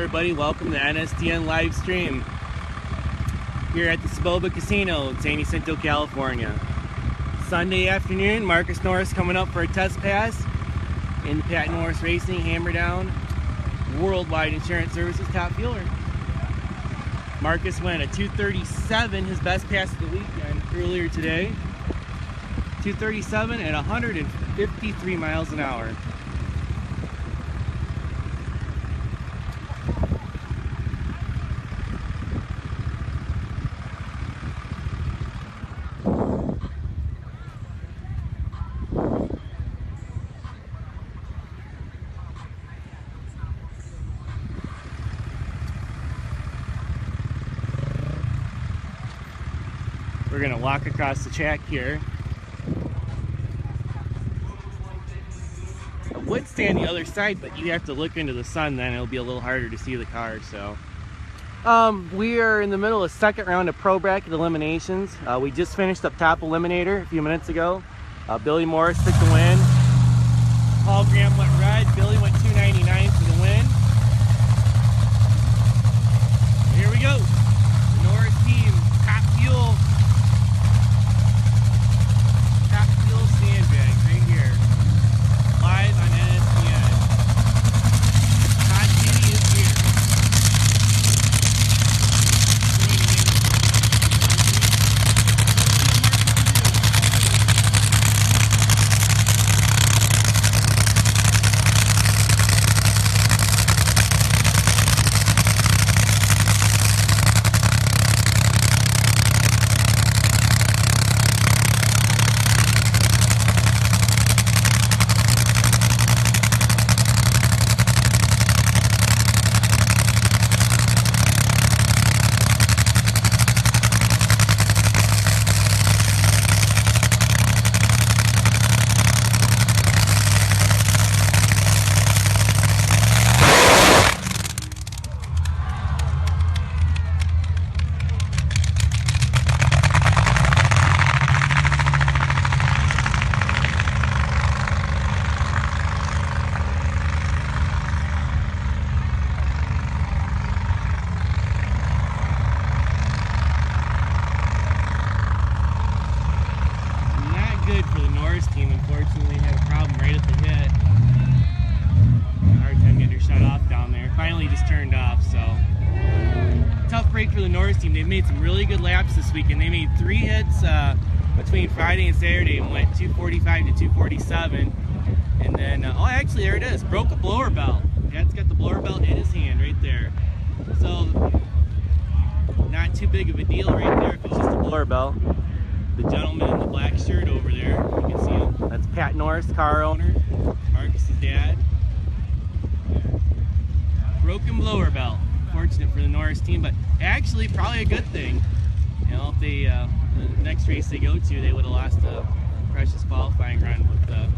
everybody, welcome to NSDN live stream here at the Soboba Casino in San Jacinto, California. Sunday afternoon, Marcus Norris coming up for a test pass in the Pat Norris Racing Hammerdown Worldwide Insurance Services Top Fueler. Marcus went a 2:37, his best pass of the weekend earlier today. 2:37 at 153 miles an hour. We're going to walk across the track here. I would stay on the other side, but you have to look into the sun, then it'll be a little harder to see the car. So we are in the middle of the second round of Pro Bracket Eliminations. We just finished up Top Eliminator a few minutes ago. Billy Morris took the win. Paul Graham went red. Billy went 299 for the win. Here we go. The Norris team, Top Fuel. Sandbag right here, live on NSDN. Todd Kitty is here. Team unfortunately had a problem right at the hit. Hard time getting her shut off down there. Finally just turned off, so tough break for the Norris team. They've made some really good laps this weekend. They made 3 hits between Friday and Saturday and went 245 to 247. And then, oh actually there it is, broke a blower belt. Dad's got the blower belt in his hand right there. So not too big of a deal right there if it's just a blower belt. The gentleman in the black shirt over there, you can see him. That's Pat Norris, car owner, Marcus's dad. Broken blower belt. Fortunate for the Norris team, but actually probably a good thing. You know, if they the next race they go to, they would have lost a precious qualifying run with the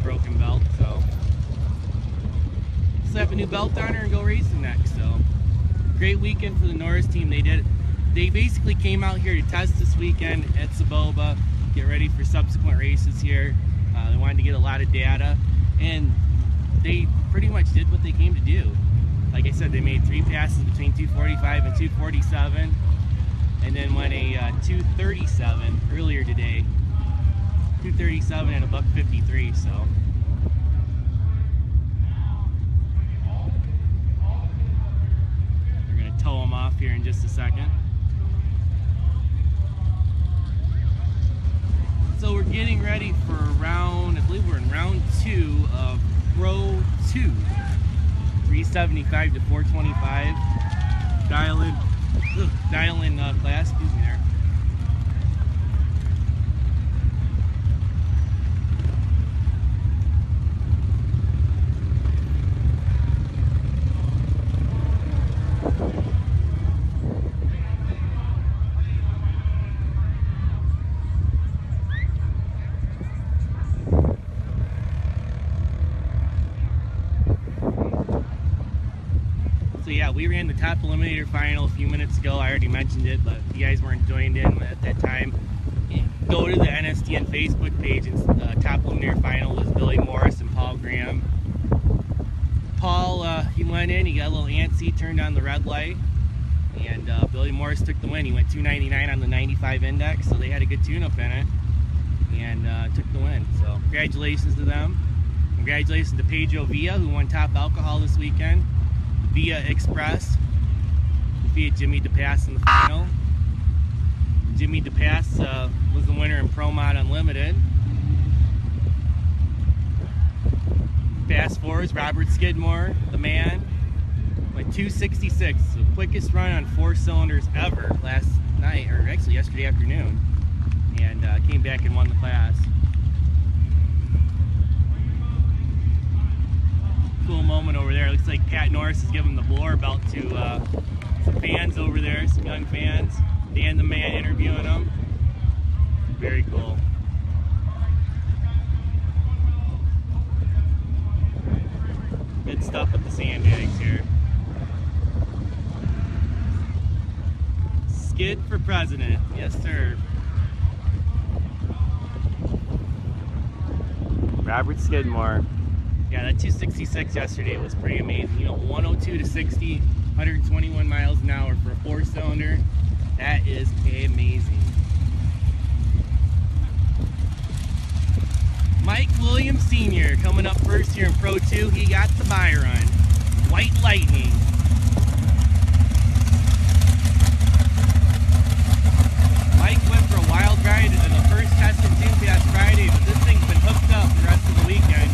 broken belt. So slap a new belt on her and go racing next. So great weekend for the Norris team. They basically came out here to test this weekend at Soboba, get ready for subsequent races here. They wanted to get a lot of data, and they pretty much did what they came to do. Like I said, they made 3 passes between 245 and 247, and then went a 237 earlier today. 237 and a $153, so. They're gonna tow them off here in just a second. So we're getting ready for round, I believe we're in round 2 of Pro 2. 375 to 425. Dial in class, excuse me there. Yeah, we ran the Top Eliminator final a few minutes ago. I already mentioned it, but if you guys weren't joined in at that time, go to the NSDN Facebook page. And Top Eliminator final was Billy Morris and Paul Graham. Paul, he went in, he got a little antsy, turned on the red light, and Billy Morris took the win. He went 299 on the 95 index, so they had a good tune-up in it, and took the win. So congratulations to them. Congratulations to Pedro Villa, who won top alcohol this weekend. Villa Express defeated Jimmy DePass in the final. Jimmy DePass was the winner in Pro Mod Unlimited. Fast forwards, Robert Skidmore, the man, went 266, the quickest run on 4 cylinders ever last night, or actually yesterday afternoon, and came back and won the class. Cool moment over there. It looks like Pat Norris is giving the blower belt to some fans over there, some young fans. Dan the man interviewing them. Very cool. Good stuff with the sandbags here. Skid for president. Yes, sir. Robert Skidmore. Yeah, that 266 yesterday was pretty amazing. You know, 102 to 60, 121 miles an hour for a 4-cylinder. That is amazing. Mike Williams Sr. coming up first here in Pro 2. He got the bye run. White Lightning. Mike went for a wild ride in the first test and tune past Friday, but this thing's been hooked up the rest of the weekend.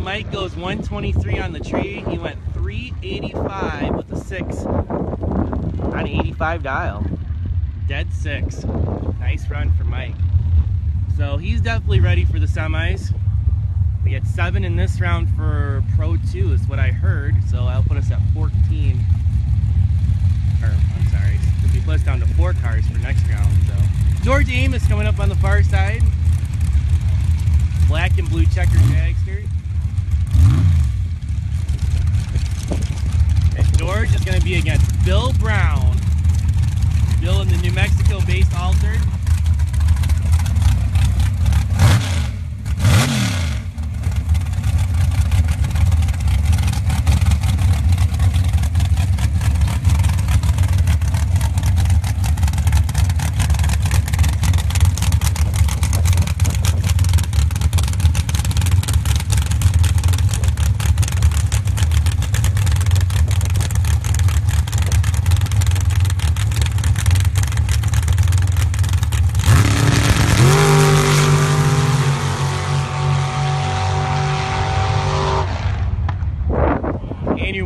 Mike goes 123 on the tree. He went 385 with a 6 on 85 dial. Dead 6. Nice run for Mike. So he's definitely ready for the semis. We had 7 in this round for Pro 2 is what I heard. So that'll put us at 14. Or, I'm sorry. It'll be put us down to 4 cars for next round. So George Amos coming up on the far side. Black and blue checker dragster. And George is going to be against Bill Brown. Bill in the New Mexico-based altered.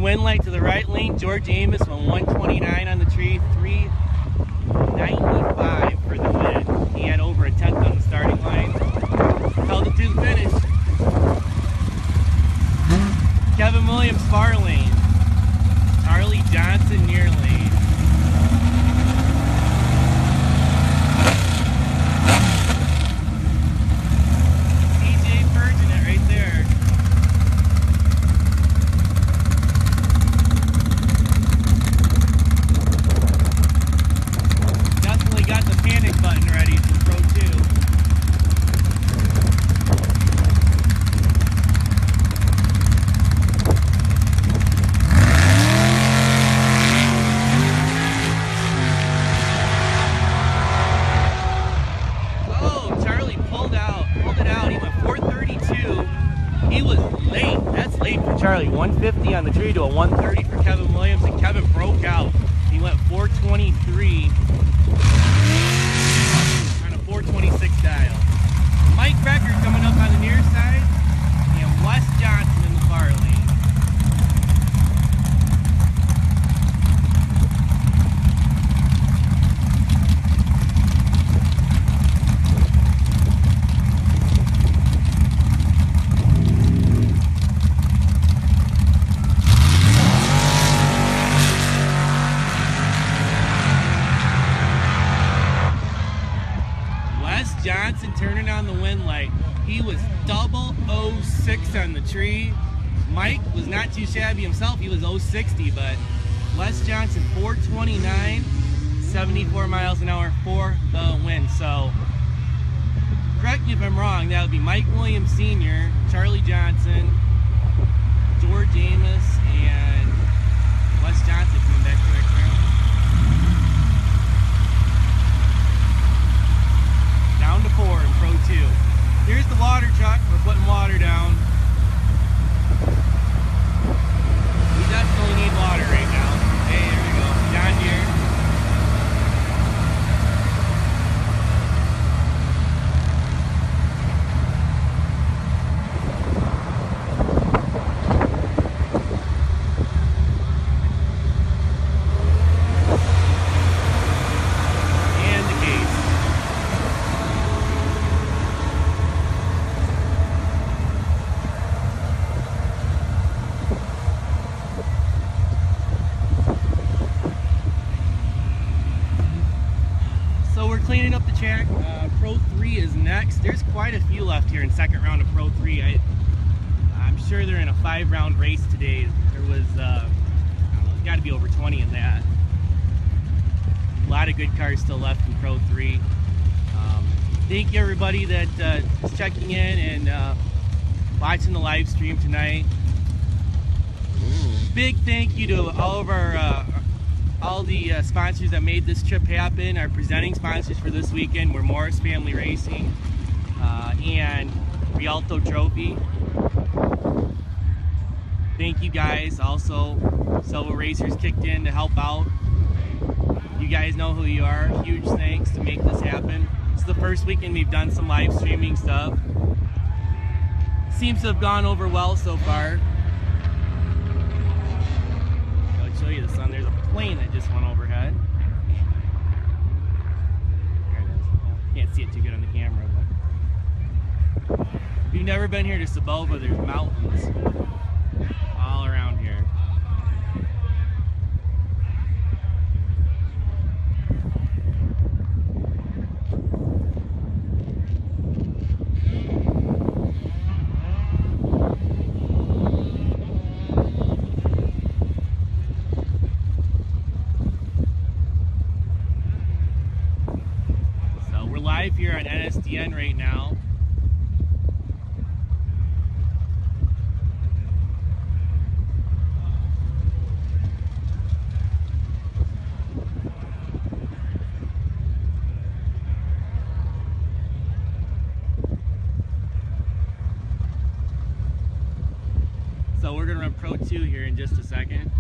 Win light to the right lane. George Amos went 129 on the tree, 395 for the win. He had over a 10th on the starting line. Held it to the finish. Kevin Williams far lane. Charlie Johnson near lane. Charlie 150 on the tree to a 130 for Kevin Williams, and Kevin broke out. He went 423 on a 426 dial. Mike Becker coming up on the near side, and Wes Johnson in the far lane. Les Johnson turning on the wind light. He was double 0.6 on the tree. Mike was not too shabby himself. He was 0.60, but Les Johnson 429, 74 miles an hour for the win. So correct me if I'm wrong, that would be Mike Williams Sr., Charlie Johnson, George Amos, and Les Johnson coming back to next round. Down to 4 in Pro 2. Here's the water truck. We're putting water down. We definitely need water right now. Hey, there we go. John Deere. Cleaning up the track. Pro 3 is next. There's quite a few left here in second round of Pro 3. I'm sure they're in a 5-round race today. There was, got to be over 20 in that. A lot of good cars still left in Pro 3. Thank you everybody that is checking in and watching the live stream tonight. Big thank you to all of our all the sponsors that made this trip happen. Our presenting sponsors for this weekend were Morris Family Racing and Rialto Trophy. Thank you guys. Also, Soboba Racers kicked in to help out. You guys know who you are. Huge thanks to make this happen. It's the first weekend we've done some live streaming stuff. Seems to have gone over well so far. I'll show you the sun. There's a plane that just went overhead. There it is. Can't see it too good on the camera, but if you've never been here to Soboba, there's mountains all around here. Here on NSDN right now. So we're going to run Pro 2 here in just a second.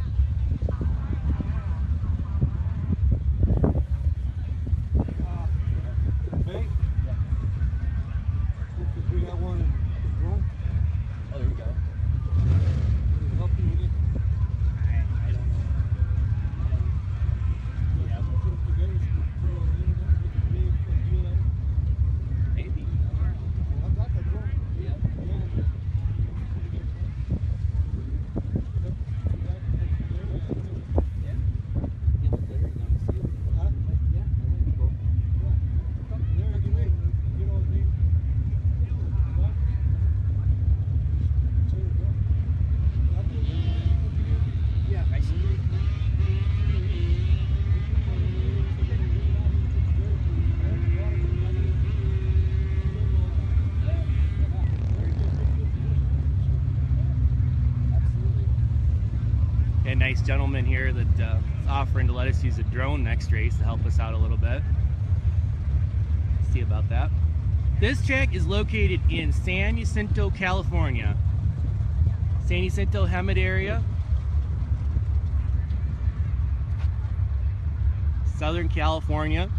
Nice gentleman here that is offering to let us use a drone next race to help us out a little bit. See about that. This track is located in San Jacinto, California. San Jacinto, Hemet area. Southern California.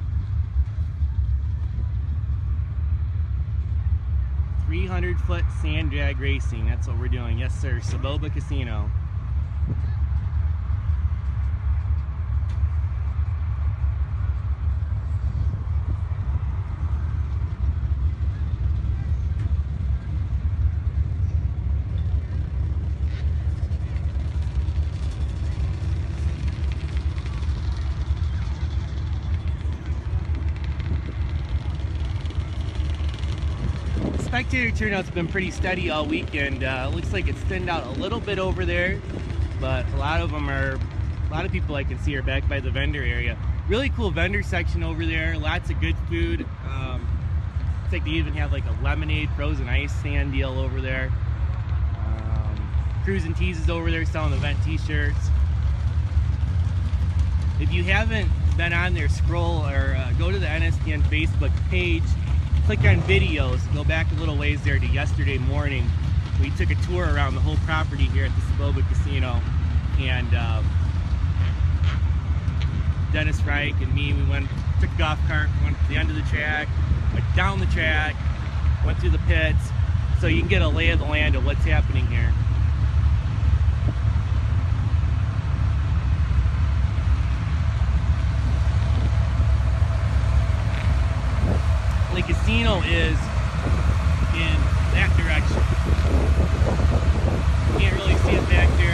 300-foot sand drag racing. That's what we're doing. Yes, sir. Soboba Casino. spectator turnout's been pretty steady all weekend. Looks like it's thinned out a little bit over there, but a lot of people I can see are back by the vendor area. Really cool vendor section over there. Lots of good food. Looks like they even have like a lemonade frozen ice stand deal over there. Cruise and Tees is over there selling event t-shirts. If you haven't been on there, scroll or go to the NSDN Facebook page, click on videos, go back a little ways there to yesterday morning. We took a tour around the whole property here at the Soboba Casino, and Dennis Reich and me, we took a golf cart, went to the end of the track, went down the track, went through the pits, so you can get a lay of the land of what's happening here. The casino is in that direction. You can't really see it back there.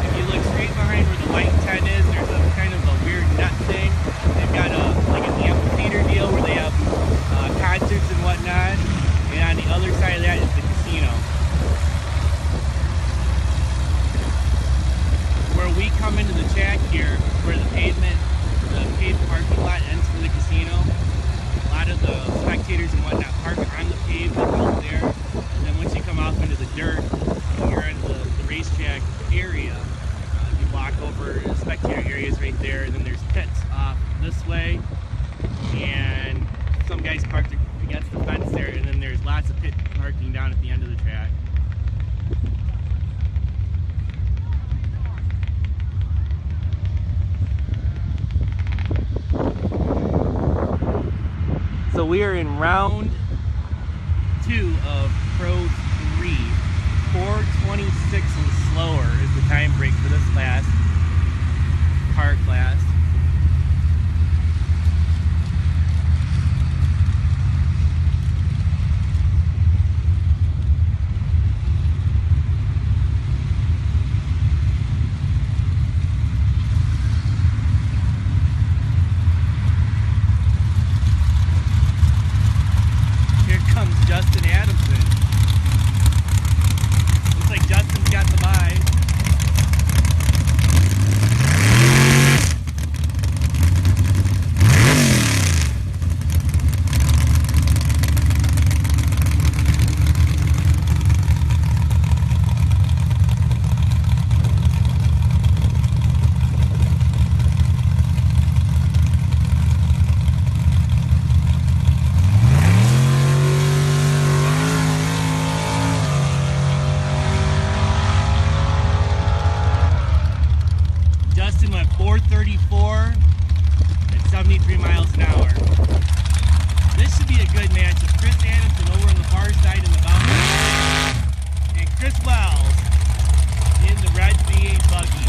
If you look straight behind where the white tent is, there's a kind of a weird nut thing. They've got like an amphitheater deal where they have concerts and whatnot. And on the other side of that is the casino. Where we come into the track here, where the paved parking lot ends for the casino, a lot of the spectators and whatnot park on the pavement out there, and then once you come off into the dirt, you're in the racetrack area. You walk over, the spectator area is right there, and then there's pits off this way, and some guys parked against the fence there, and then there's lots of pit parking down at the end of the track. So we are in round 2 of Pro 3. 4:26 and slower is the time break for this class, car class. Justin Adamson. Looks like Justin's got the bye. Justin went 4:34 at 73 miles an hour. This should be a good match. It's Chris Adamson over on the far side in the boundary, and Chris Wells in the red V8 buggy.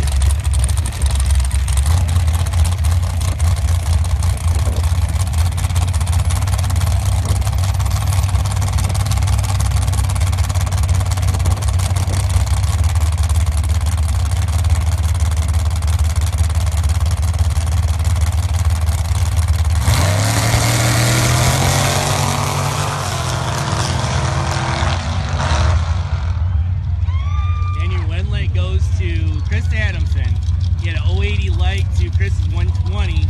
Goes to Chris Adamson. He had an 080 light to Chris's 120,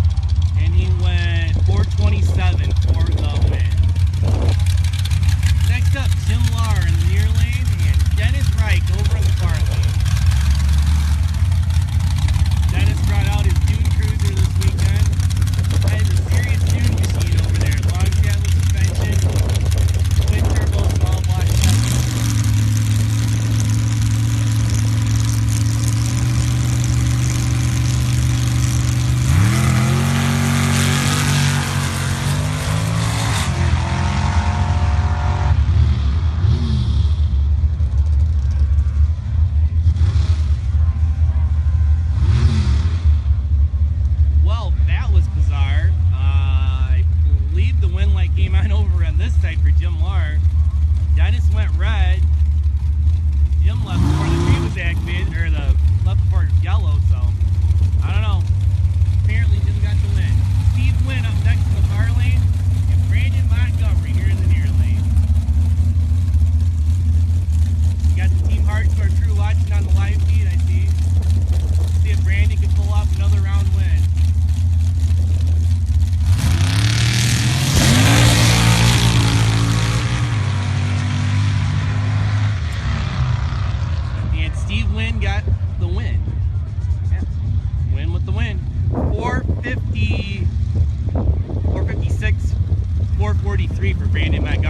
and he went 4:27 for the win. Next up, Jim Lahr in the near lane, and Dennis Reich over in the far lane. Dennis brought out his dune cruiser this weekend. That is a serious dune machine over there. Long travel suspension, twin turbo, small block.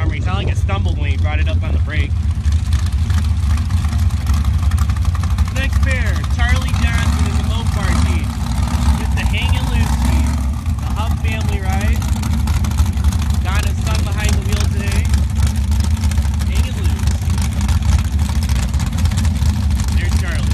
number. He sounded like it stumbled when he brought it up on the brake. Next pair, Charlie Johnson in the Mopar Jeep. With the hanging loose Jeep. The Huff family ride. Donna's son behind the wheel today. Hanging loose. There's Charlie.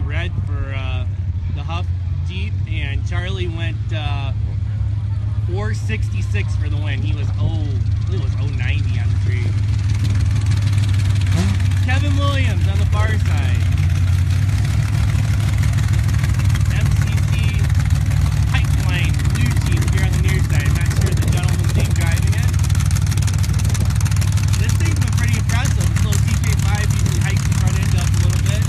Red for the Huff Jeep, and Charlie went 466 for the win. He was 090 on the tree. Kevin Williams on the far side. MCC Pipeline blue Jeep here on the near side. Not sure the gentleman's name driving it. This thing's been pretty impressive. This little TJ5 usually hikes the front end up a little bit.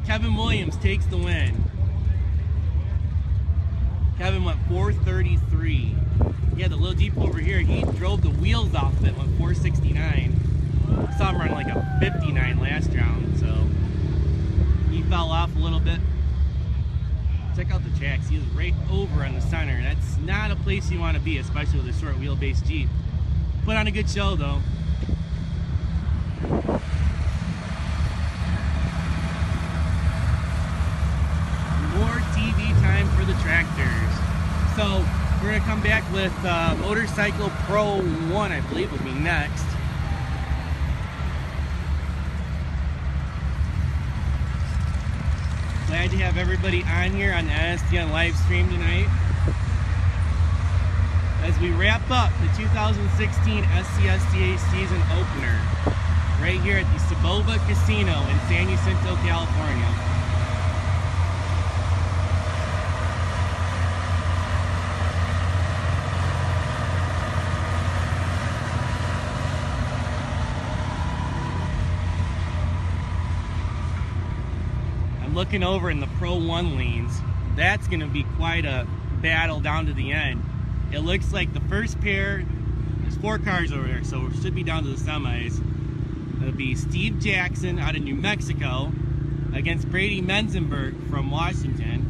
Kevin Williams takes the win. Kevin went 433. He had the little Jeep over here. He drove the wheels off of it, went 469. Saw him run like a 59 last round, so he fell off a little bit. Check out the tracks. He was right over on the center. That's not a place you want to be, especially with a short wheelbase Jeep. Put on a good show though. For the tractors. So we're going to come back with Motorcycle Pro 1, I believe will be next. Glad to have everybody on here on the NSDN live stream tonight. As we wrap up the 2016 SCSDA season opener right here at the Soboba Casino in San Jacinto, California. Looking over in the Pro 1 lanes, that's going to be quite a battle down to the end. It looks like the first pair, there's 4 cars over there, so it should be down to the semis. It'll be Steve Jackson out of New Mexico against Brady Menzenberg from Washington.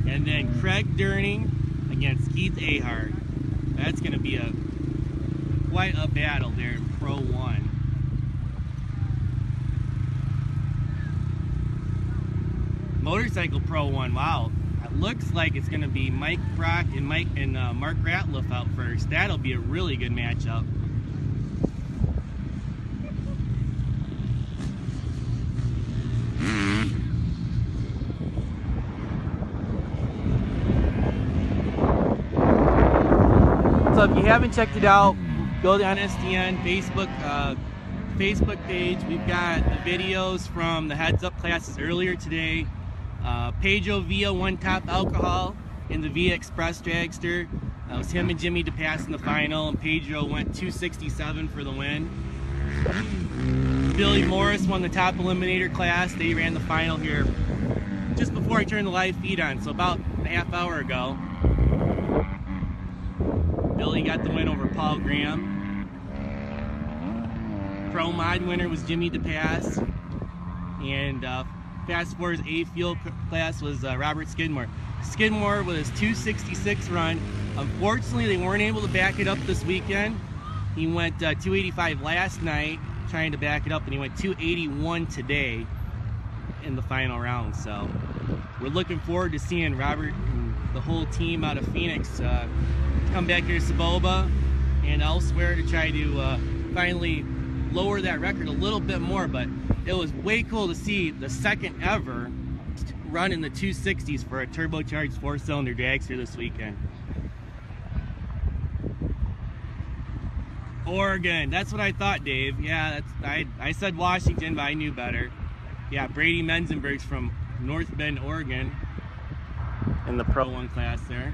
And then Craig Durning against Keith Ahart. That's going to be quite a battle there in Pro 1. Motorcycle Pro 1, wow. It looks like it's going to be Mike Brock and Mark Ratliff out first. That'll be a really good matchup. So if you haven't checked it out, go to NSDN Facebook page. We've got the videos from the heads up classes earlier today. Pedro Villa won top alcohol in the Villa Express Dragster. It was him and Jimmy DePass in the final, and Pedro went 267 for the win. Billy Morris won the top eliminator class. They ran the final here just before I turned the live feed on, so about a half hour ago. Billy got the win over Paul Graham. Pro Mod winner was Jimmy DePass, and Fast Four's A Fuel class was Robert Skidmore. Skidmore with his 266 run. Unfortunately, they weren't able to back it up this weekend. He went 285 last night, trying to back it up, and he went 281 today in the final round. So we're looking forward to seeing Robert and the whole team out of Phoenix come back here to Soboba and elsewhere to try to finally lower that record a little bit more. But it was way cool to see the second ever run in the 260s for a turbocharged 4-cylinder dragster this weekend. Oregon, that's what I thought, Dave. Yeah, I said Washington, but I knew better. Yeah, Brady Menzenberg's from North Bend, Oregon. in the Pro 1 class there.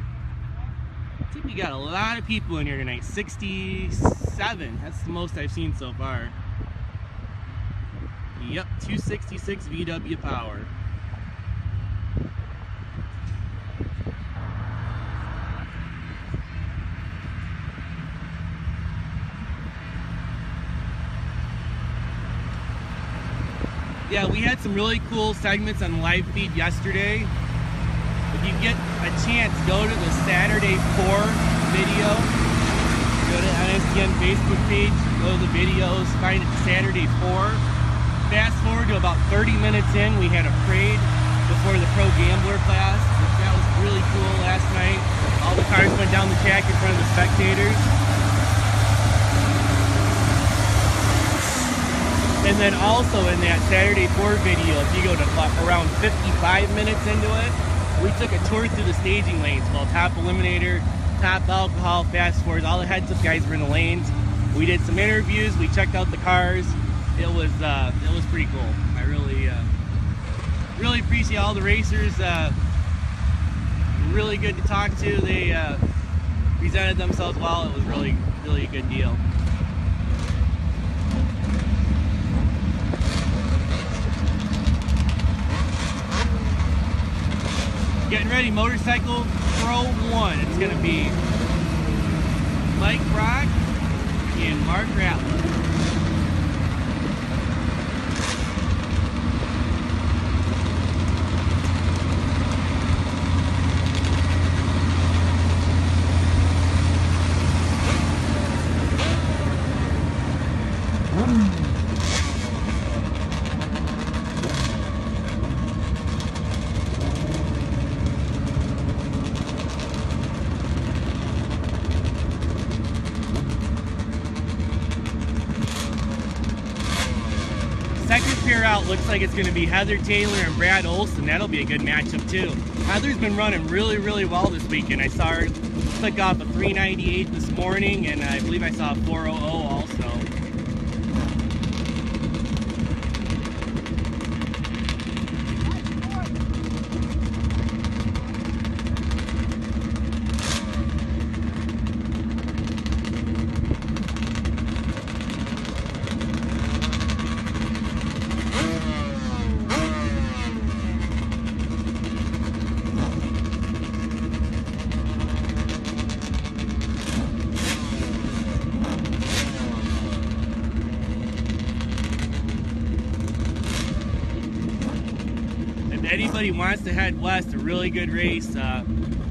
I think we got a lot of people in here tonight. 67. That's the most I've seen so far. Yep, 266 VW power. Yeah, we had some really cool segments on the live feed yesterday. If you get a chance, go to the Saturday 4 video. Go to NSDN Facebook page, go to the videos, find it Saturday 4. Fast forward to about 30 minutes in, we had a parade before the Pro Gambler class. That was really cool last night. All the cars went down the track in front of the spectators. And then also in that Saturday 4 video, if you go to around 55 minutes into it, we took a tour through the staging lanes called Top Eliminator, Top Alcohol, Fast Forwards. All the heads-up guys were in the lanes. We did some interviews. We checked out the cars. It was pretty cool. I really appreciate all the racers. Really good to talk to. They presented themselves well. It was really a good deal. Getting ready, Motorcycle Pro 1. It's going to be Mike Brock and Mark Ratliff. Second pair out looks like it's going to be Heather Taylor and Brad Olson. That'll be a good matchup too. Heather's been running really well this weekend. I saw her click off a 398 this morning, and I believe I saw a 400 also. Anybody wants to head west, a really good race.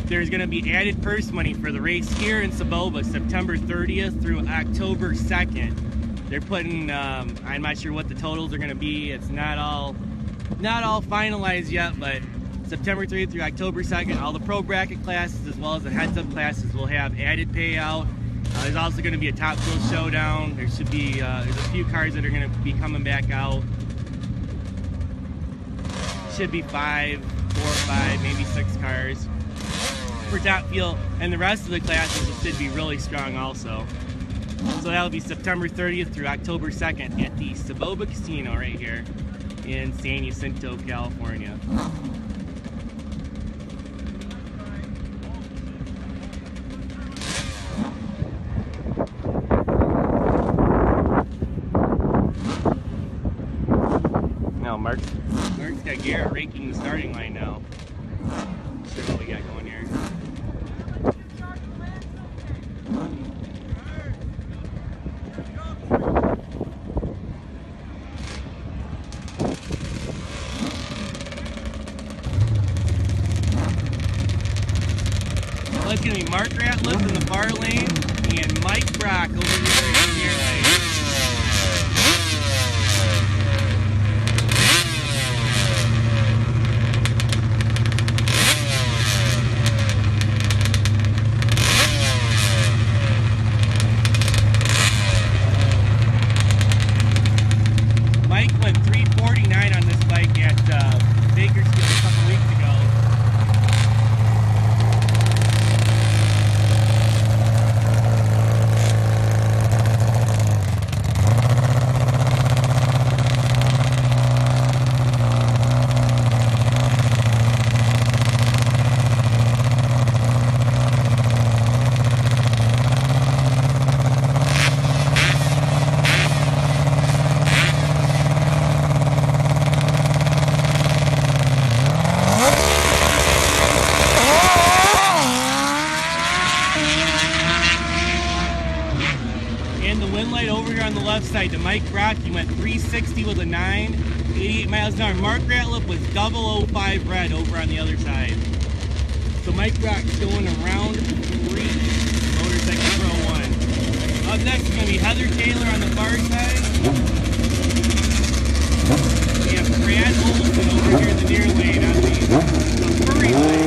There's going to be added purse money for the race here in Soboba, September 30th through October 2nd. They're putting, I'm not sure what the totals are going to be. It's not all finalized yet, but September 30th through October 2nd, all the pro bracket classes as well as the heads-up classes will have added payout. There's also going to be a top fill showdown. There should be there's a few cars that are going to be coming back out. Should be 4 or 5, maybe 6 cars for top field, and the rest of the classes should be really strong also. So that'll be September 30th through October 2nd at the Soboba Casino right here in San Jacinto, California. Now Mark's got Garrett raking the starting line now. Let's see what we got going here. Well, it's going to be Mark Ratliff in the far lane and Mike Brock over there in the near lane. side to Mike Brock. He went 360 with a 9, 88 miles an hour. Mark Ratliff was 005 red over on the other side. So Mike Brock going around 3, Motorcycle Pro 1. Up next is going to be Heather Taylor on the far side. We have Brad Olson over here in the near lane on the furry lane.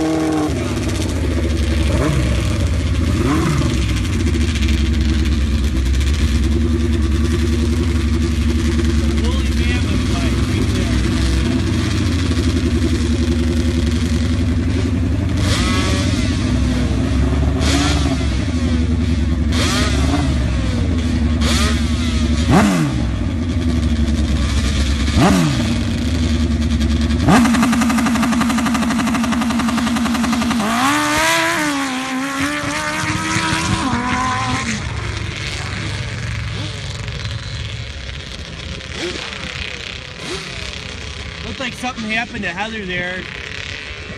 Looked like something happened to Heather there.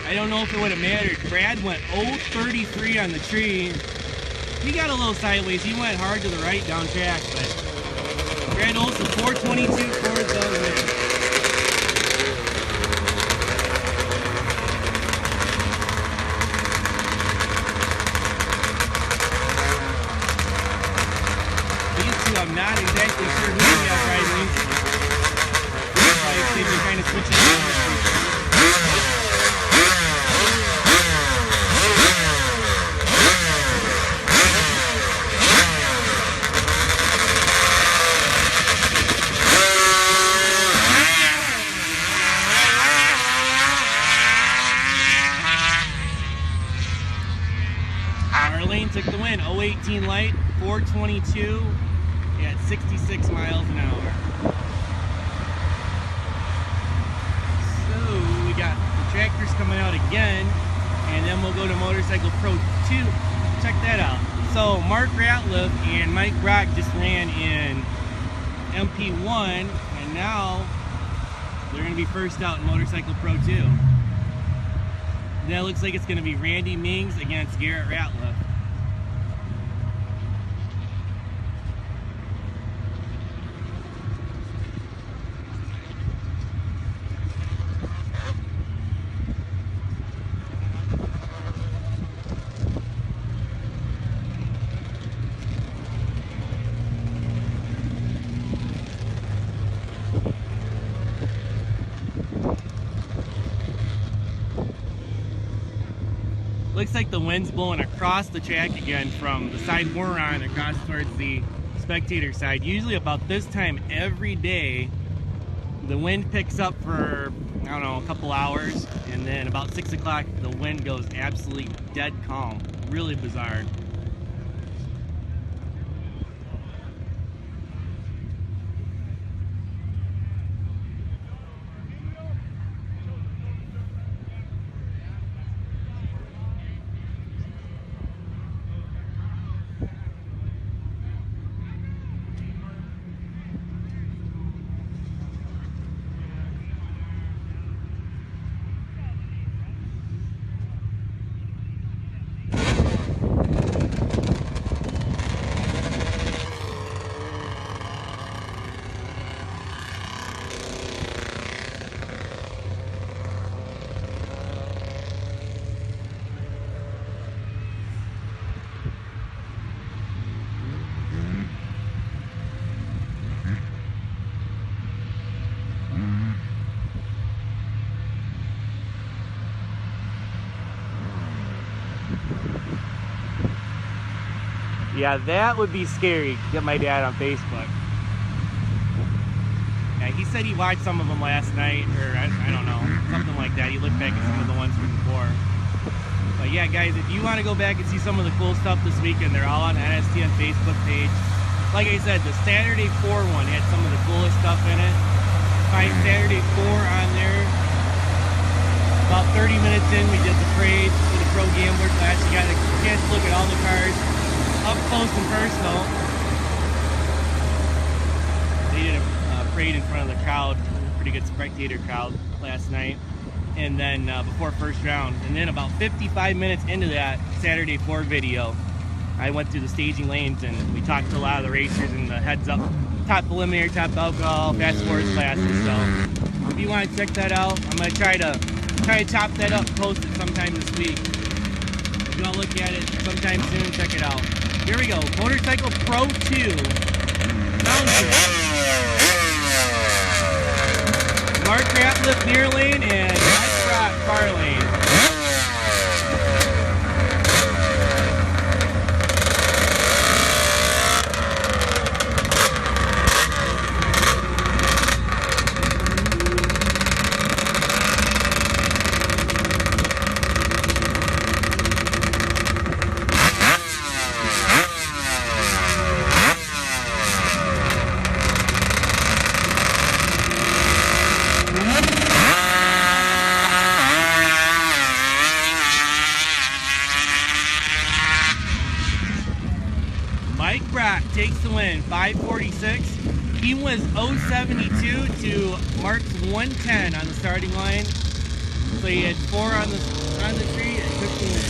I don't know if it would have mattered. Brad went 033 on the tree. He got a little sideways. He went hard to the right down track, but Brad Olson 422 for the win. These two, I'm not exactly sure who they are riding. They've been kind of switching around. Marlene took the win, 018 light, 422 at 66 miles an hour. We got the tractors coming out again, and then we'll go to Motorcycle Pro 2. Check that out. So Mark Ratliff and Mike Brock just ran in MP1, and now they're going to be first out in Motorcycle Pro 2. That looks like it's going to be Randy Mings against Garrett Ratliff. Looks like the wind's blowing across the track again from the side we're on across towards the spectator side. Usually about this time every day, the wind picks up for, I don't know, a couple hours, and then about 6 o'clock, the wind goes absolutely dead calm. Really bizarre. Yeah, that would be scary. Get my dad on Facebook. Yeah, he said he watched some of them last night, or I don't know, something like that. He looked back at some of the ones from before. But yeah, guys, if you want to go back and see some of the cool stuff this weekend, they're all on the NSDN Facebook page. Like I said, the Saturday 4 one had some of the coolest stuff in it. Find Saturday 4 on there. About 30 minutes in, we did the parade for the Pro Gambler class. You got a chance to look at all the cars up close and personal. They did a parade in front of the crowd, pretty good spectator crowd last night. And then before first round, and then about 55 minutes into that Saturday 4 video, I went through the staging lanes and we talked to a lot of the racers in the heads up top eliminator, top alcohol, fast forward classes. So if you want to check that out, I'm gonna try to chop that up, post it sometime this week. If you want to look at it sometime soon, check it out. Here we go, Motorcycle Pro 2. Mark Ratliff near lane and Mike Brock far lane. Mike Brock takes the win, 546. He was 072 to Mark's 110 on the starting line. So he had 4 on the tree and took the win.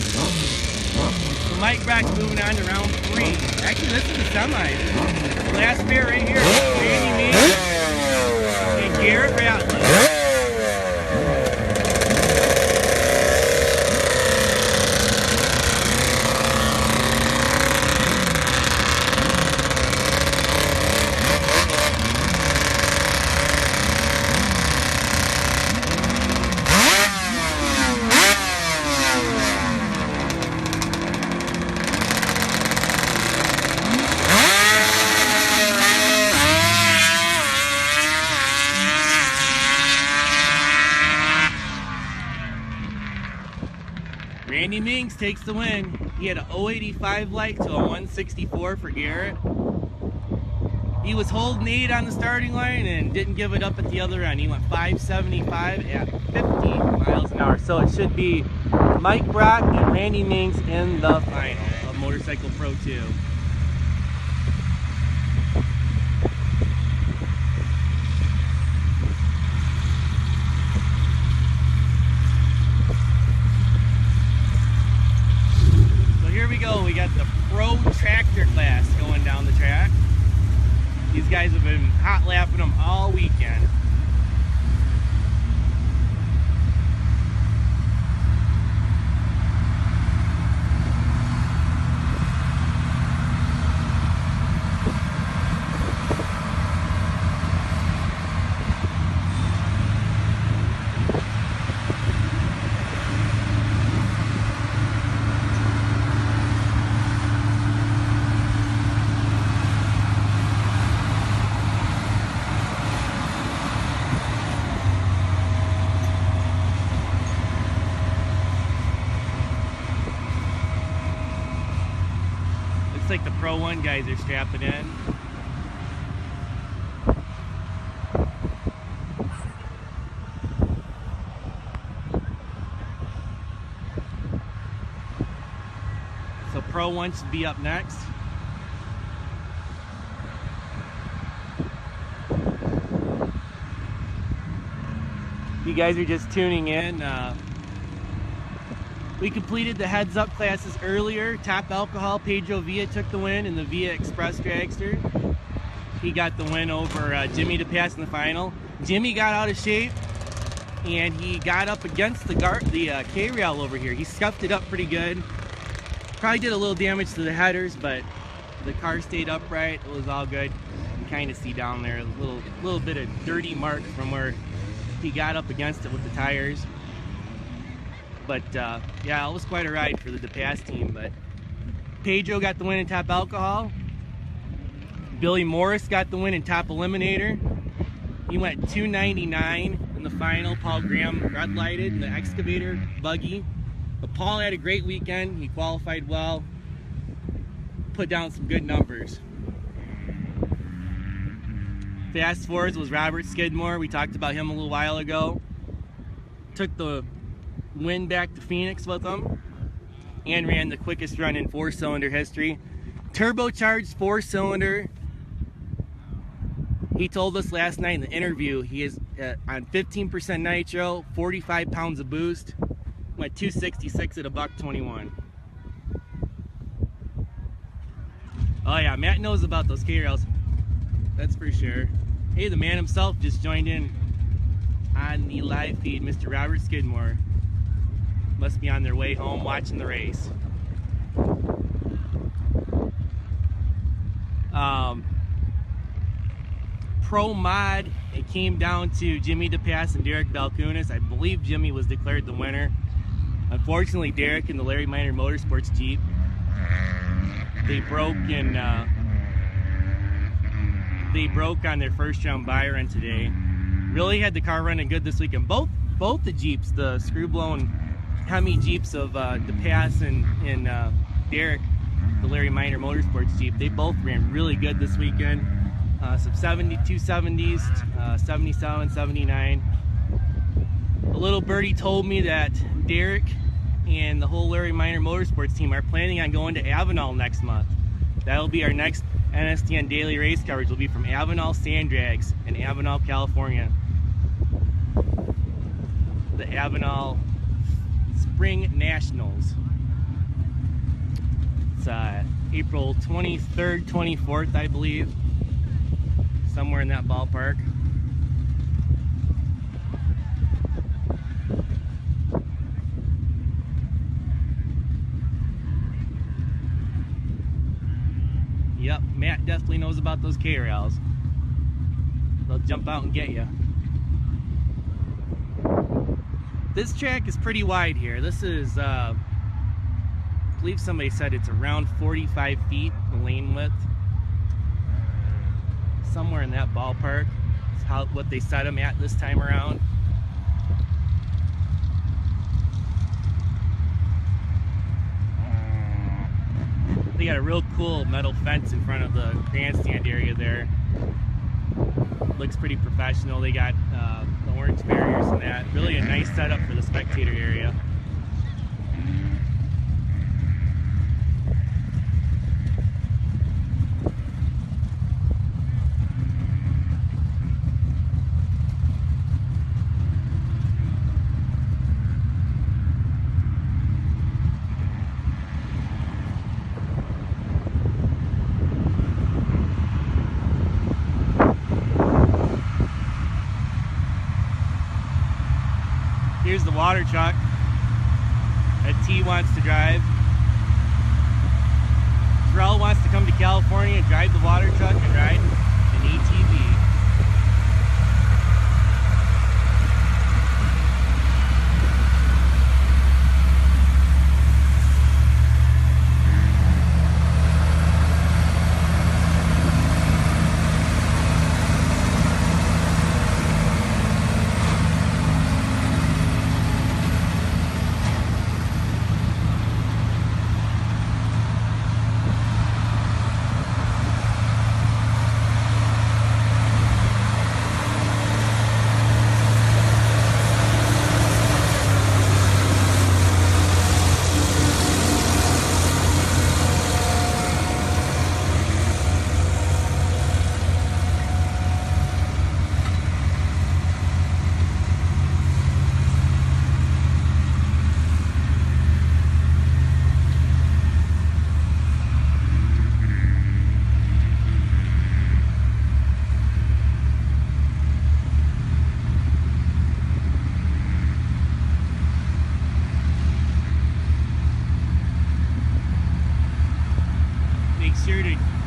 So Mike Brock's moving on to round 3. Actually, this is the semi. Last pair right here. Randy Means and Garrett Ratliff. Randy Minks takes the win. He had an 085 like to a 164 for Garrett. He was holding 8 on the starting line and didn't give it up at the other end. He went 575 at 50 miles an hour. So it should be Mike Brock and Randy Minks in the final of Motorcycle Pro 2. We got the Pro Tractor class going down the track. These guys have been hot lapping them all weekend. Like the Pro 1 guys are strapping in. So Pro 1 should be up next. You guys are just tuning in. We completed the heads up classes earlier. Top alcohol, Pedro Villa took the win in the Villa Express Dragster. He got the win over Jimmy to pass in the final. Jimmy got out of shape and he got up against the K-rail over here. He scuffed it up pretty good. Probably did a little damage to the headers, but the car stayed upright. It was all good. You can kind of see down there a little bit of dirty mark from where he got up against it with the tires. But yeah, it was quite a ride for the DePass team. But Pedro got the win in top alcohol. Billy Morris got the win in top eliminator. He went 299 in the final. Paul Graham red lighted in the excavator buggy. But Paul had a great weekend. He qualified well, put down some good numbers. Fast forwards was Robert Skidmore. We talked about him a little while ago. Took the win back to Phoenix with him and ran the quickest run in 4-cylinder history. Turbocharged 4-cylinder. He told us last night in the interview he is on 15% nitro, 45 pounds of boost, went 266 at $121. Oh yeah, Matt knows about those K-rails. That's for sure. Hey, the man himself just joined in on the live feed, Mr. Robert Skidmore. Must be on their way home watching the race. Pro Mod, it came down to Jimmy DePass and Derek Balkunas. I believe Jimmy was declared the winner. Unfortunately, Derek in the Larry Minor Motorsports Jeep, they broke on their first round buy run today. Really had the car running good this weekend. Both the Jeeps, the screw blown Hemi Jeeps of DePass and Derek, the Larry Minor Motorsports Jeep, they both ran really good this weekend. Some 270s, 77, 79. A little birdie told me that Derek and the whole Larry Minor Motorsports team are planning on going to Avenal next month. That'll be our next NSDN daily race coverage. Will be from Avenal Sand Drags in Avenal, California. The Avenal Spring Nationals. It's April 23rd, 24th, I believe. Somewhere in that ballpark. Yep, Matt definitely knows about those K-Rails. They'll jump out and get you. This track is pretty wide here. This is, I believe somebody said it's around 45 feet in lane width. Somewhere in that ballpark. That's what they set them at this time around. They got a real cool metal fence in front of the grandstand area there. Looks pretty professional. They got the orange barriers and that. Really a nice setup for the spectator area. Here's the water truck that T wants to drive. Terrell wants to come to California and drive the water truck and ride an ATV.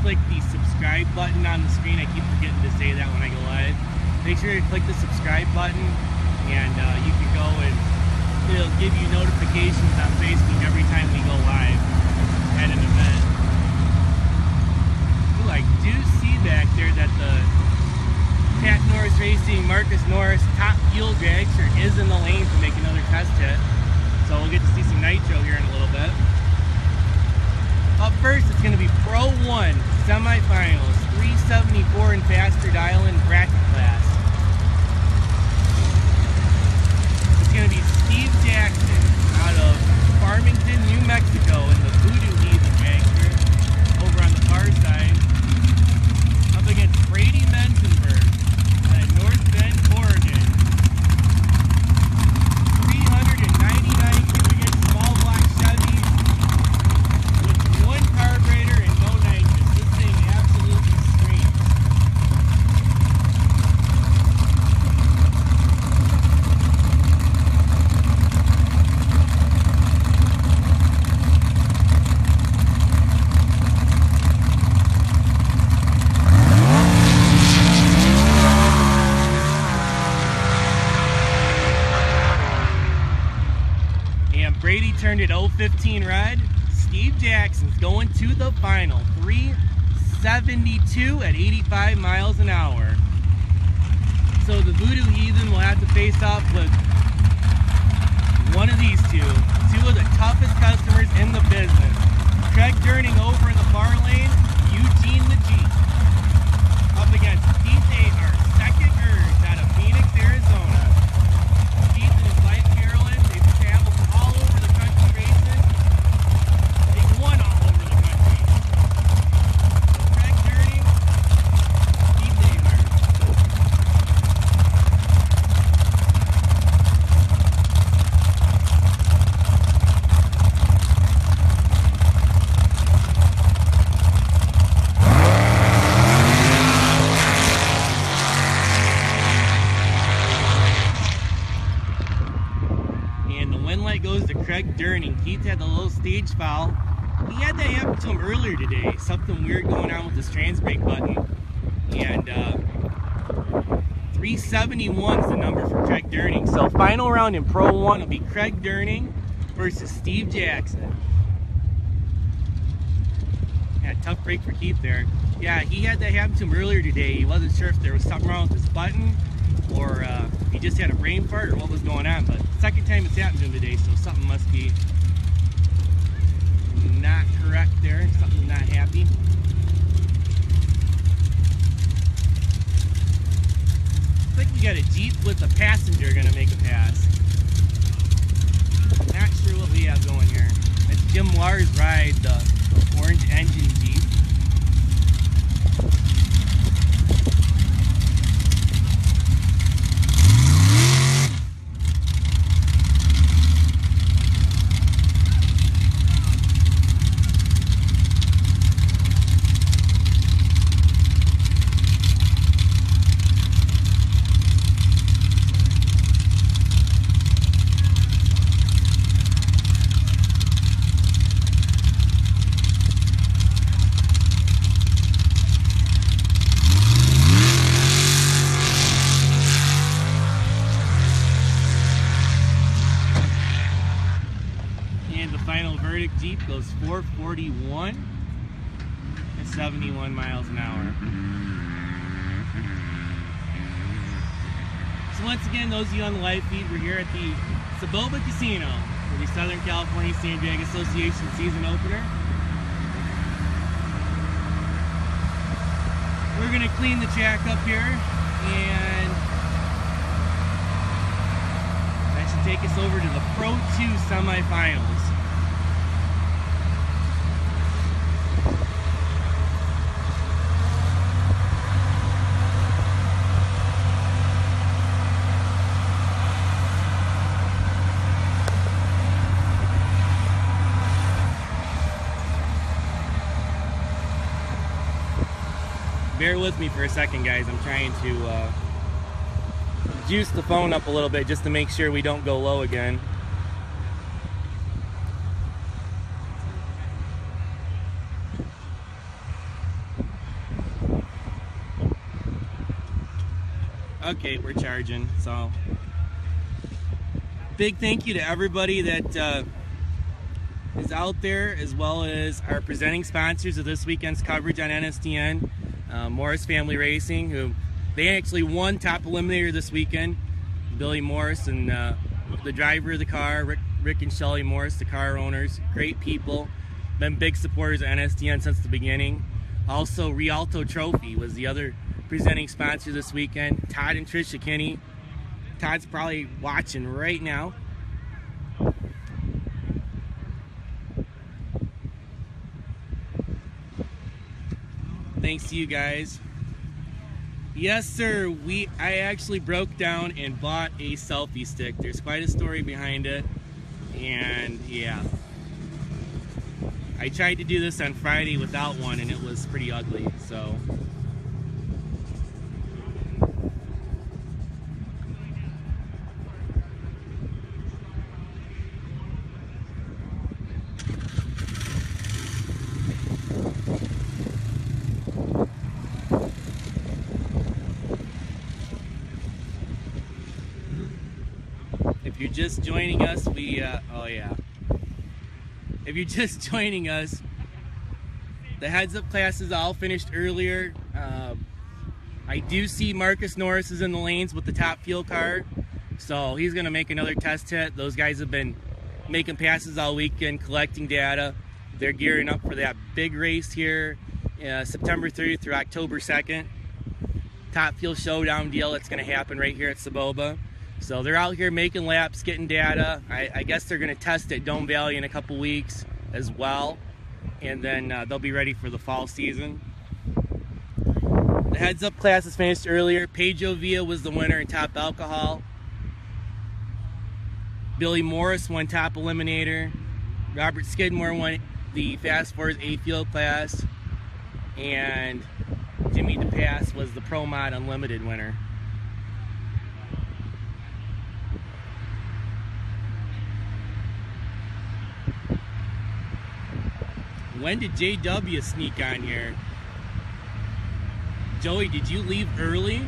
Click the subscribe button on the screen. I keep forgetting to say that when I go live. Make sure to click the subscribe button, and you can go and it'll give you notifications on Facebook every time we go live at an event. Ooh, I do see back there that the Pat Norris Racing Marcus Norris Top Fuel Dragster is in the lane to make another test hit. So we'll get to see some nitro here in a little bit. Up first, it's going to be Pro 1 semifinals, 374 and faster dial-in bracket class. It's going to be Steve Jackson out of Farmington, New Mexico in the Voodoo Heathen Dragster over on the far side. Up against Brady Menzenberg out of North Bend, Oregon. 399 cubic inch small block Chevy. Carburetor and no nitrous. This thing absolutely screams. Bracket 015 red. Steve Jackson's going to the final. 372 at 85 miles an hour. So the Voodoo Heathen will have to face off with one of these two. Two of the toughest customers in the business. Craig Durning over in the far lane. Eugene the Jeep. Up against Keith Ahar, second urge out of Phoenix, Arizona. Keith and his wife Carolyn, they've traveled all over the country racing. They've won all over the country. Craig Durning, Keith Ahar. Goes to Craig Durning. Keith had the little stage foul. He had that happen to him earlier today. Something weird going on with his trans brake button. And 371 is the number for Craig Durning. So final round in Pro 1 will be Craig Durning versus Steve Jackson. Yeah, tough break for Keith there. Yeah, he had that happen to him earlier today. He wasn't sure if there was something wrong with his button or he just had a brain fart or what was going on, but second time it's happened to him today, so something must be not correct there. Something's not happy. Looks like we got a Jeep with a passenger gonna make a pass. Not sure what we have going here. It's Jim Lars' ride, the orange engine Jeep. Jeep goes 441 at 71 miles an hour. So once again, those of you on the live feed, we're here at the Soboba Casino for the Southern California Sand Drag Association season opener. We're going to clean the track up here, and that should take us over to the Pro 2 semifinals. Bear with me for a second, guys. I'm trying to juice the phone up a little bit just to make sure we don't go low again. Okay, we're charging. So big thank you to everybody that is out there, as well as our presenting sponsors of this weekend's coverage on NSDN. Morris Family Racing, who they actually won top eliminator this weekend. Billy Morris and the driver of the car, Rick and Shelly Morris, the car owners, great people, been big supporters of NSDN since the beginning. Also, Rialto Trophy was the other presenting sponsor this weekend. Todd and Tricia Kinney. Todd's probably watching right now. Thanks to you guys. Yes, sir. I actually broke down and bought a selfie stick. There's quite a story behind it, and yeah, I tried to do this on Friday without one, and it was pretty ugly. So. If you're just joining us, oh yeah, if you're just joining us, the heads-up classes all finished earlier. I do see Marcus Norris is in the lanes with the top fuel car, so he's going to make another test hit. Those guys have been making passes all weekend, collecting data. They're gearing up for that big race here, September 30th through October 2nd. Top fuel showdown deal that's going to happen right here at Soboba. So they're out here making laps, getting data. I guess they're going to test at Dome Valley in a couple weeks as well, and then they'll be ready for the fall season. The heads-up class is finished earlier. Pedro Villa was the winner in top alcohol. Billy Morris won top eliminator. Robert Skidmore won the Fast Fours A field class. And Jimmy DePass was the Pro Mod Unlimited winner. When did JW sneak on here? Joey, did you leave early?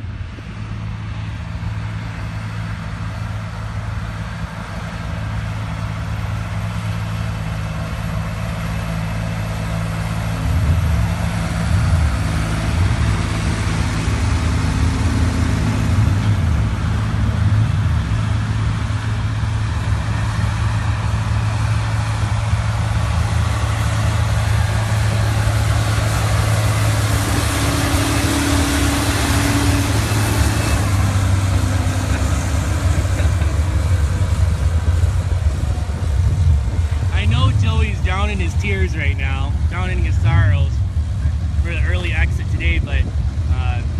Drowning his tears right now, drowning his sorrows for the early exit today, but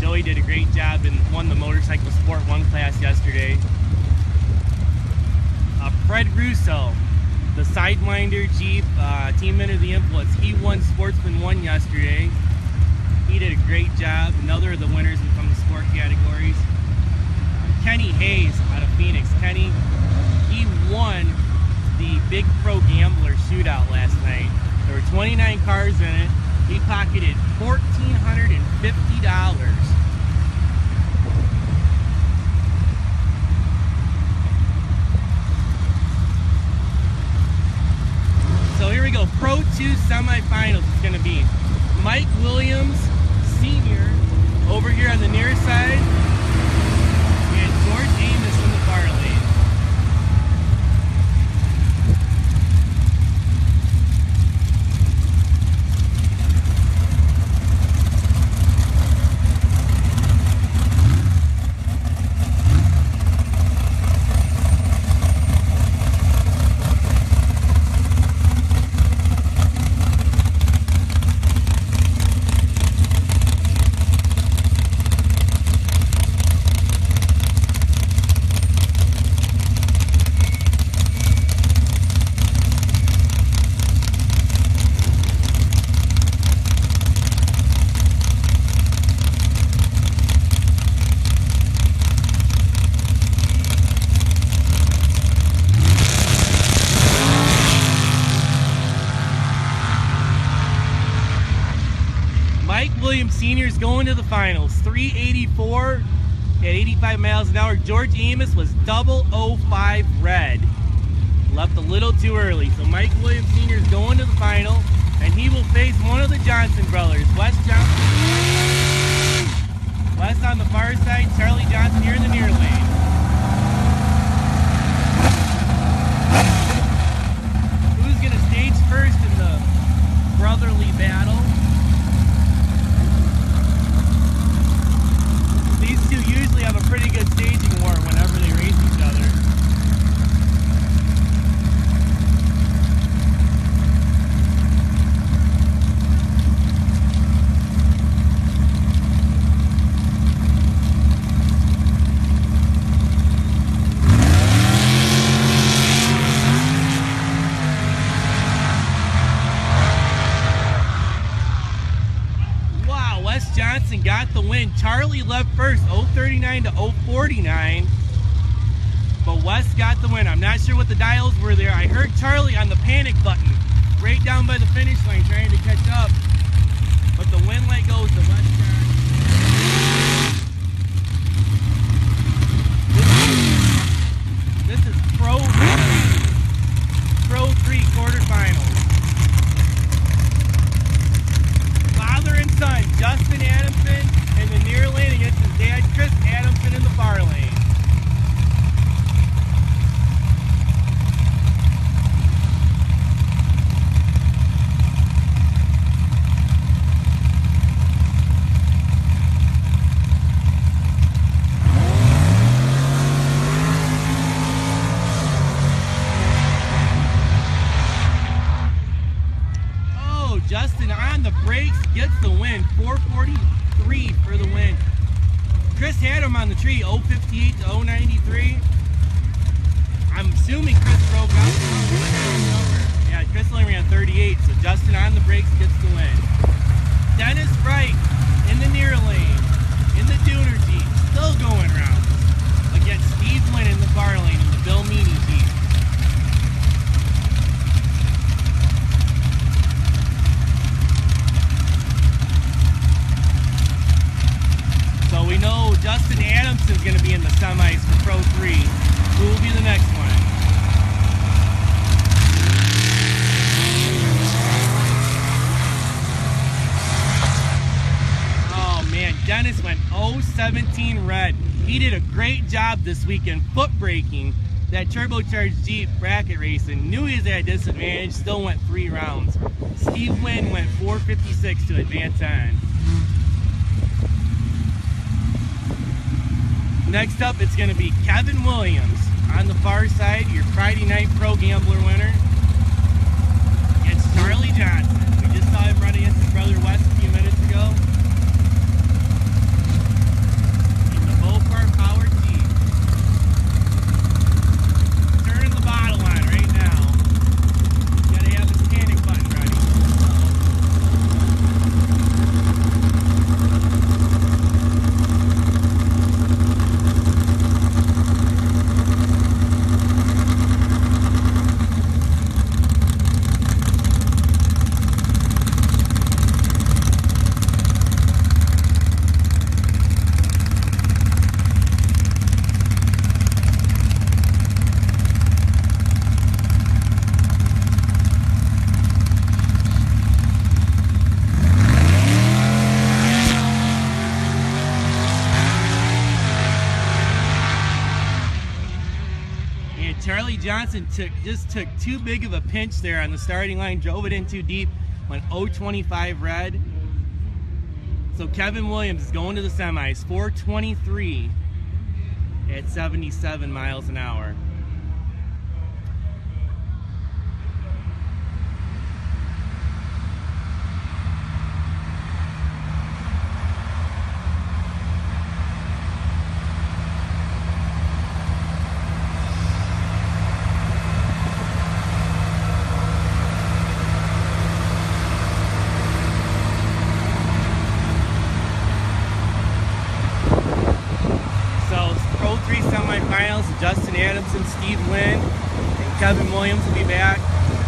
Joey did a great job and won the Motorcycle Sport 1 class yesterday. Fred Russo, the Sidewinder Jeep Team Enter the Influence, he won Sportsman 1 yesterday. He did a great job, another of the winners from the sport categories. Kenny Hayes out of Phoenix. Kenny, he won the Big Pro Gambler shootout last night. There were 29 cars in it. He pocketed $1,450. So here we go. Pro 2 semifinals is going to be Mike Williams Sr. over here on the near side and George Amos in the far lane. Williams Sr. is going to the finals. 384 at 85 miles an hour. George Amos was 005 red. Left a little too early. So Mike Williams Sr. is going to the final, and he will face one of the Johnson brothers, Wes Johnson. Wes on the far side, Charlie Johnson here in the near lane. Who's going to stage first in the brotherly battle? These two usually have a pretty good staging war whenever they race each other. Johnson got the win. Charlie left first, 039 to 049. But Wes got the win. I'm not sure what the dials were there. I heard Charlie on the panic button right down by the finish line trying to catch up. But the win light goes to Wes Johnson. This is Pro 3 quarterfinals. gets the win, 4:43 for the win. Chris had him on the tree, 058 to 093. I'm assuming Chris broke out. Yeah, Chris only ran 38, so Justin on the brakes gets the win. Dennis Bright in the near lane, in the Dooner Jeep, still going rounds against Steve Wynn in the far lane in the Bill Meany Jeep. So we know Justin Adamson's going to be in the semis for Pro 3. Who will be the next one? Oh man, Dennis went 017 red. He did a great job this weekend foot braking that turbocharged Jeep Bracket Racing. Knew he was at a disadvantage, still went 3 rounds. Steve Wynn went 456 to advance on. Next up, it's going to be Kevin Williams on the far side, your Friday Night Pro Gambler winner, against Charlie Johnson. We just saw him run against his brother Wes a few minutes ago in the Mopar powered Jeep. Turning the bottle on right now. Got to have this panic button ready. Charlie Johnson just took too big of a pinch there on the starting line, drove it in too deep, went 025 red. So Kevin Williams is going to the semis, 423 at 77 miles an hour. Justin Adamson, Steve Wynn, and Kevin Williams will be back.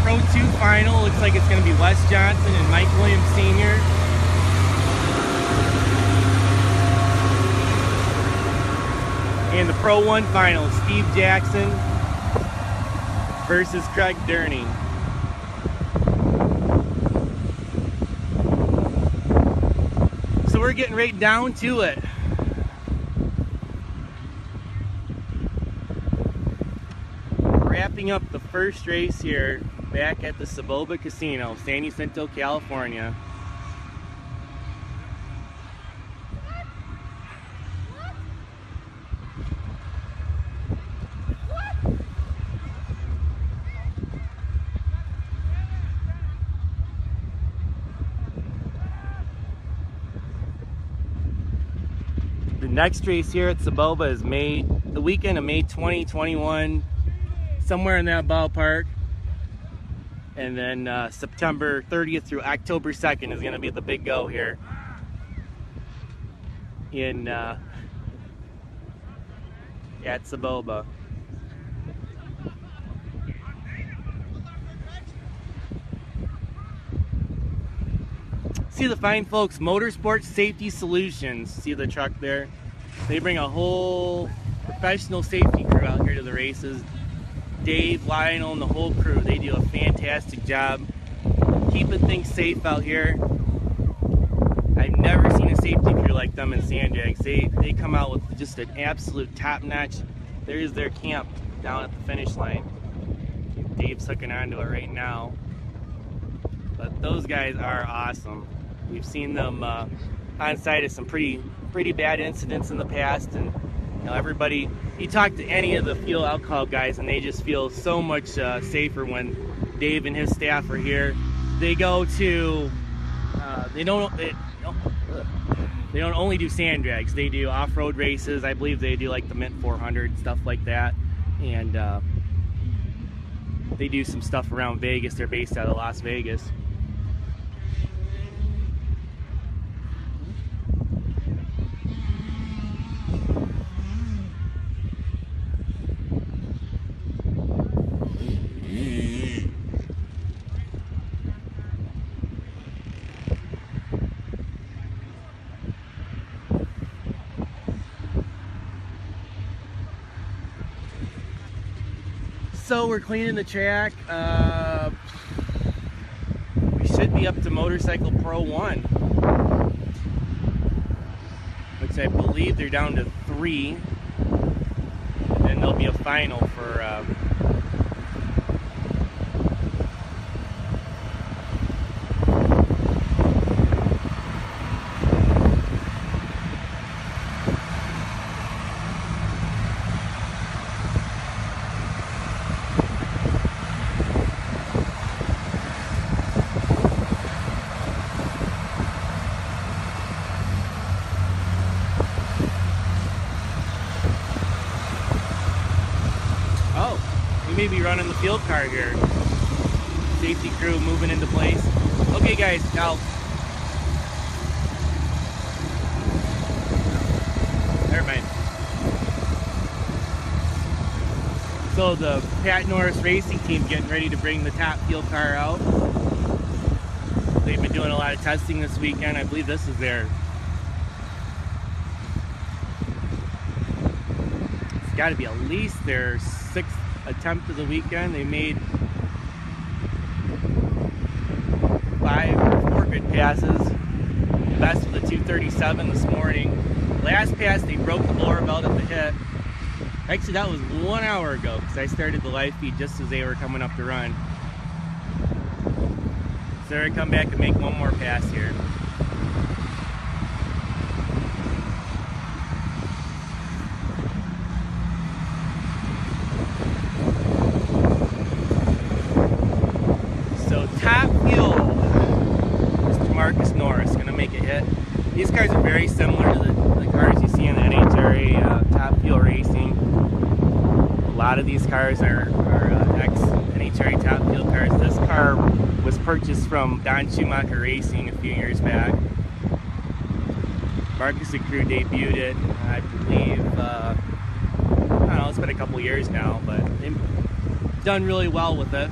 Pro 2 final, looks like it's going to be Wes Johnson and Mike Williams Sr. And the Pro 1 final, Steve Jackson versus Craig Durney. So we're getting right down to it. Wrapping up the first race here back at the Soboba Casino, San Jacinto, California. The next race here at Soboba is the weekend of May 20, 21. Somewhere in that ballpark, and then September 30th through October 2nd is going to be the big go here in at Soboba. See the fine folks, Motorsports Safety Solutions. See the truck there? They bring a whole professional safety crew out here to the races. Dave, Lionel, and the whole crew, they do a fantastic job keeping things safe out here. I've never seen a safety crew like them in Sand Jags. They come out with just an absolute top-notch. There's their camp down at the finish line. Dave's hooking onto it right now. But those guys are awesome. We've seen them on site of some pretty bad incidents in the past, and you know, everybody, you talk to any of the fuel alcohol guys and they just feel so much safer when Dave and his staff are here. They go to they don't only do sand drags. They do off-road races. I believe they do like the Mint 400, stuff like that. And they do some stuff around Vegas. They're based out of Las Vegas. So we're cleaning the track. We should be up to Motorcycle Pro 1, which I believe they're down to 3. And then there'll be a final for may be running the field car here. Safety crew moving into place. Okay guys, now never mind. So the Pat Norris Racing team getting ready to bring the top field car out. They've been doing a lot of testing this weekend. I believe this is their, it's got to be at least their 6th attempt of the weekend. They made 5 or 4 good passes. Best with a 237 this morning. Last pass they broke the blower belt at the hit. Actually that was 1 hour ago because I started the live feed just as they were coming up to run. So they're gonna come back and make one more pass here. Top fuel, Mr. Marcus Norris gonna make a hit. These cars are very similar to the cars you see in the NHRA Top Fuel Racing. A lot of these cars are ex-NHRA Top Fuel cars. This car was purchased from Don Schumacher Racing a few years back. Marcus and crew debuted it, I believe, I don't know, it's been a couple years now, but they've done really well with it.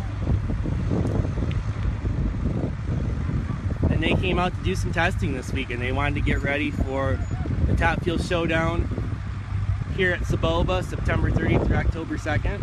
And they came out to do some testing this week, and they wanted to get ready for the Top Fuel Showdown here at Soboba, September 30th through October 2nd.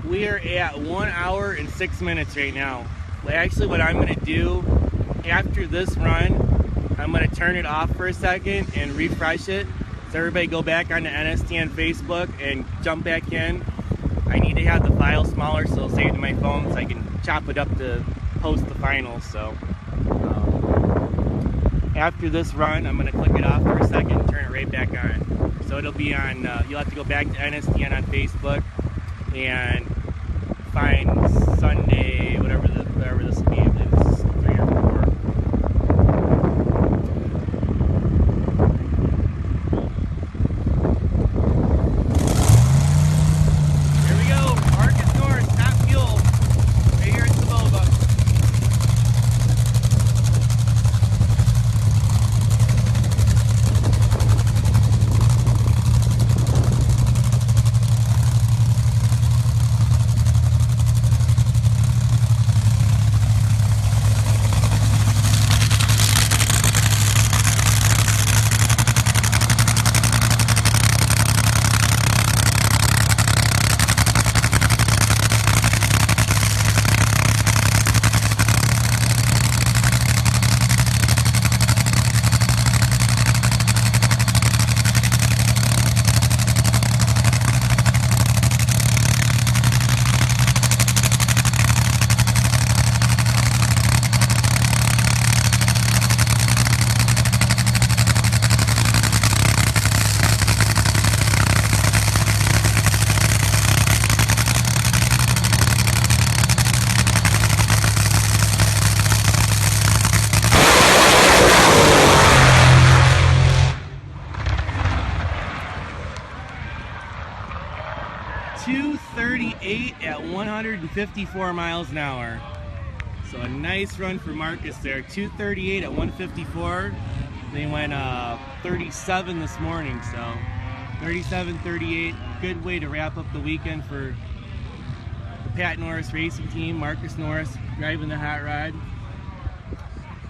We are at 1 hour and 6 minutes right now. Actually, what I'm going to do after this run, I'm going to turn it off for a second and refresh it. So everybody go back on the NSDN Facebook and jump back in. I need to have the file smaller so it'll save to my phone so I can chop it up to post the finals. So after this run, I'm going to click it off for a second and turn it right back on. So it'll be on, you'll have to go back to NSDN on Facebook and find Sunday, whatever this will be, if it's 3 or 4. Here we go. 2:38 at 154 miles an hour. So a nice run for Marcus there. 2:38 at 154. They went 37 this morning, so 37:38. Good way to wrap up the weekend for the Pat Norris Racing Team. Marcus Norris driving the hot rod.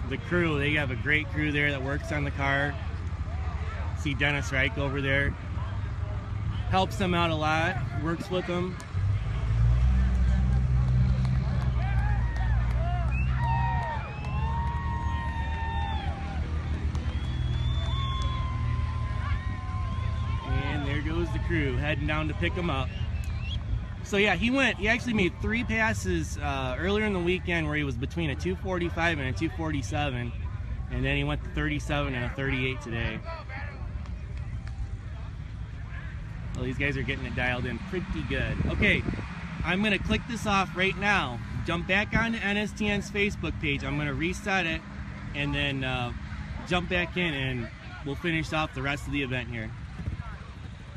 The crew, they have a great crew there that works on the car. See Dennis Reich over there. Helps them out a lot, works with them. And there goes the crew heading down to pick him up. So yeah, he actually made 3 passes earlier in the weekend where he was between a 2:45 and a 2:47, and then he went to 37 and a 38 today. Well, these guys are getting it dialed in pretty good. Okay, I'm gonna click this off right now. Jump back onto NSDN's Facebook page. I'm gonna reset it and then jump back in, and we'll finish off the rest of the event here.